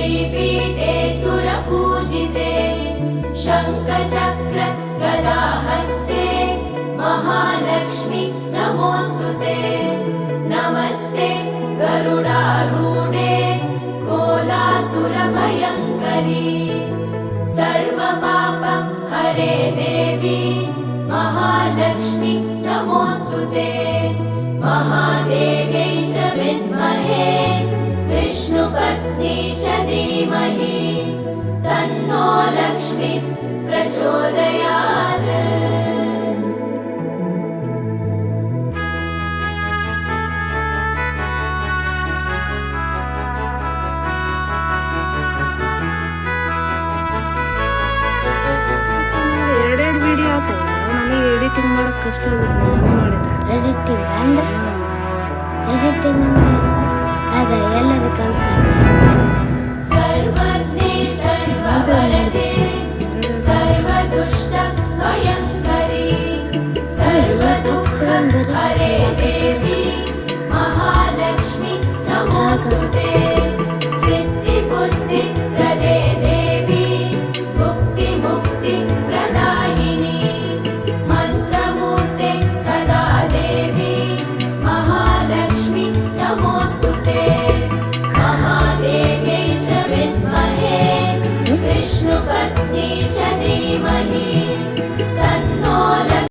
श्रीपीठे सुरपूजिते शङ्खचक्र गदाहस्ते महालक्ष्मी नमोऽस्तुते नमस्ते गरुडारूढे कोलासुरभयङ्करी सर्वपाप हरे देवी महालक्ष्मी नमोऽस्तुते महादेव्यै च विद्महे विष्णुपत्नी च धीमहि तन्नो लक्ष्मी प्रचोदयात्। ಎರಡೆರಡು ವಿಡಿಯೋ ಆಗ್ತವೆ, ನನಗೆ ಎಡಿಟಿಂಗ್ ಮಾಡೋಕೆ ಕಷ್ಟ ಆಗುತ್ತೆ. ಎಡಿಟಿಂಗ್ ಅಂದ್ರೆ ಅದೇ ಎಲ್ಲರೂ ಕಲಿಸ್ತಾರೆ. सर्वज्ञे सर्ववरदे सर्वदुष्ट भयङ्करी सर्वदुःख हरे देवी महालक्ष्मी नमोऽस्तुते सिद्धिबुद्धि प्रदे देवी भुक्ति मुक्ति प्रदायिनी मन्त्रमूर्ते सदा देवी महालक्ष्मी नमोऽस्तुते महादेव्यै च विद्महे विष्णुपत्नी च धीमहि